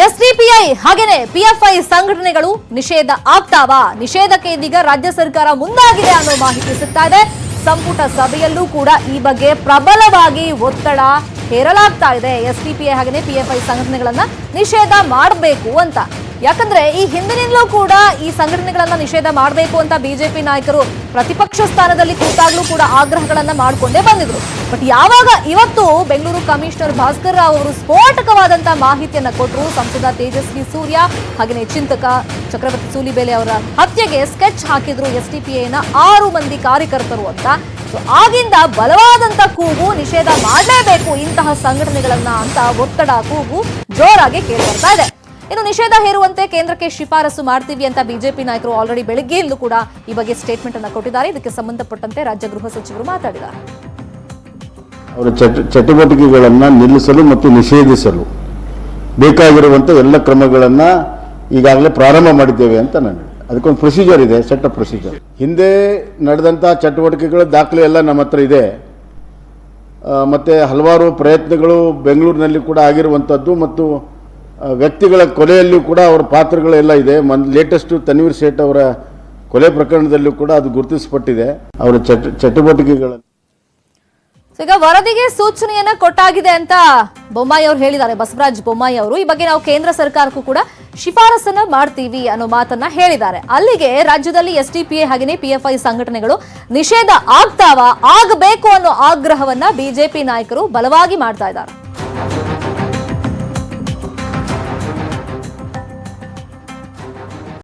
SDPI ಹಾಗೇನೆ PFI ಸಂಘಟನೆಗಳು ನಿಷೇಧ ಆಗ್ತಾವಾ? ನಿಷೇಧಕ್ಕೆ ಇದೀಗ ರಾಜ್ಯ ಸರ್ಕಾರ ಮುಂದಾಗಿದೆ ಅನ್ನೋ ಮಾಹಿತಿ ಸಿಗ್ತಾ ಇದೆ. ಸಂಪುಟ ಸಭೆಯಲ್ಲೂ ಕೂಡ ಈ ಬಗ್ಗೆ ಪ್ರಬಲವಾಗಿ ಒತ್ತಡ ಹೇರಲಾಗ್ತಾ ಇದೆ. ಎಸ್ಡಿಪಿಐ ಹಾಗೇನೆ ಪಿಎಫ್ಐ ಸಂಘಟನೆಗಳನ್ನ ನಿಷೇಧ ಮಾಡಬೇಕು ಅಂತ. ಯಾಕಂದ್ರೆ ಈ ಹಿಂದಿನಿಂದಲೂ ಕೂಡ ಈ ಸಂಘಟನೆಗಳನ್ನ ನಿಷೇಧ ಮಾಡಬೇಕು ಅಂತ ಬಿಜೆಪಿ ನಾಯಕರು ಪ್ರತಿಪಕ್ಷ ಸ್ಥಾನದಲ್ಲಿ ಕೂತಾಗ್ಲೂ ಕೂಡ ಆಗ್ರಹಗಳನ್ನ ಮಾಡ್ಕೊಂಡೇ ಬಂದಿದ್ರು. ಬಟ್ ಯಾವಾಗ ಇವತ್ತು ಬೆಂಗಳೂರು ಕಮಿಷನರ್ ಭಾಸ್ಕರ್ ರಾವ್ ಅವರು ಸ್ಫೋಟಕವಾದಂತ ಮಾಹಿತಿಯನ್ನ ಕೊಟ್ಟರು, ಸಂಸದ ತೇಜಸ್ವಿ ಸೂರ್ಯ ಹಾಗೆಯೇ ಚಿಂತಕ ಚಕ್ರವರ್ತಿ ಸೂಲಿಬೇಲೆ ಅವರ ಹತ್ಯೆಗೆ ಸ್ಕೆಚ್ ಹಾಕಿದ್ರು ಎಸ್ಡಿಪಿಐನ 6 ಮಂದಿ ಕಾರ್ಯಕರ್ತರು ಅಂತ. ಆಗಿಂದ ಬಲವಾದಂತ ಕೂಗು ನಿಷೇಧ ಮಾಡಲೇಬೇಕು ಇಂತಹ ಸಂಘಟನೆಗಳನ್ನ ಅಂತ ಒತ್ತಡ ಕೂಗು ಜೋರಾಗಿ ಕೇಳಿ ಬರ್ತಾ ಇದೆ. ಇನ್ನು ನಿಷೇಧ ಹೇರುವಂತೆ ಕೇಂದ್ರಕ್ಕೆ ಶಿಫಾರಸು ಮಾಡ್ತೀವಿ ಅಂತ ಬಿಜೆಪಿ ನಾಯಕರು ಆಲ್ರೆಡಿ ಬೆಳಗ್ಗೆಯಲ್ಲೂ ಕೂಡ ಈ ಬಗ್ಗೆ ಸ್ಟೇಟ್ಮೆಂಟ್ ಅನ್ನು ಕೊಟ್ಟಿದ್ದಾರೆ. ಇದಕ್ಕೆ ಸಂಬಂಧಪಟ್ಟಂತೆ ರಾಜ್ಯ ಗೃಹ ಸಚಿವರು ಮಾತಾಡಿದ್ದಾರೆ. ಅವರ ಚಟುವಟಿಕೆಗಳನ್ನು ನಿಲ್ಲಿಸಲು ಮತ್ತು ನಿಷೇಧಿಸಲು ಬೇಕಾಗಿರುವಂಥ ಎಲ್ಲ ಕ್ರಮಗಳನ್ನು ಈಗಾಗಲೇ ಪ್ರಾರಂಭ ಮಾಡಿದ್ದೇವೆ ಅಂತ ನಾನು ಅದಕ್ಕೊಂದು ಪ್ರೊಸೀಜರ್ ಇದೆ, ಸೆಟ್ ಆಫ್ ಪ್ರೊಸೀಜರ್. ಹಿಂದೆ ನಡೆದಂಥ ಚಟುವಟಿಕೆಗಳ ದಾಖಲೆ ಎಲ್ಲ ನಮ್ಮ ಹತ್ರ ಇದೆ. ಮತ್ತು ಹಲವಾರು ಪ್ರಯತ್ನಗಳು ಬೆಂಗಳೂರಿನಲ್ಲಿ ಕೂಡ ಆಗಿರುವಂಥದ್ದು ಮತ್ತು ವ್ಯಕ್ತಿಗಳ ಕೊಲೆಯಲ್ಲೂ ಕೂಡ ಅವರ ಪಾತ್ರಗಳೆಲ್ಲ ಇದೆ. ಲೇಟೆಸ್ಟ್ ತನ್ವೀರ್ ಸೇಠ್ ಅವರ ಕೊಲೆ ಪ್ರಕರಣದಲ್ಲೂ ಕೂಡ ಅದು ಗುರುತಿಸಲ್ಪಟ್ಟಿದೆ. ಅವರ ಚಟುವಟಿಕೆಗಳನ್ನು ಈಗ ವರದಿಗೆ ಸೂಚನೆಯನ್ನ ಕೊಟ್ಟಾಗಿದೆ ಅಂತ ಬೊಮ್ಮಾಯಿ ಅವರು ಹೇಳಿದ್ದಾರೆ. ಬಸವರಾಜ ಬೊಮ್ಮಾಯಿ ಅವರು ಈ ಬಗ್ಗೆ ನಾವು ಕೇಂದ್ರ ಸರ್ಕಾರಕ್ಕೂ ಕೂಡ ಶಿಫಾರಸನ್ನ ಮಾಡ್ತೀವಿ ಅನ್ನೋ ಮಾತನ್ನ ಹೇಳಿದ್ದಾರೆ. ಅಲ್ಲಿಗೆ ರಾಜ್ಯದಲ್ಲಿ ಎಸ್ಡಿಪಿಐ ಹಾಗೆಯೇ ಪಿಎಫ್ಐ ಸಂಘಟನೆಗಳು ನಿಷೇಧ ಆಗ್ತಾವಾ, ಆಗಬೇಕು ಅನ್ನೋ ಆಗ್ರಹವನ್ನ ಬಿಜೆಪಿ ನಾಯಕರು ಬಲವಾಗಿ ಮಾಡ್ತಾ ಇದ್ದಾರೆ.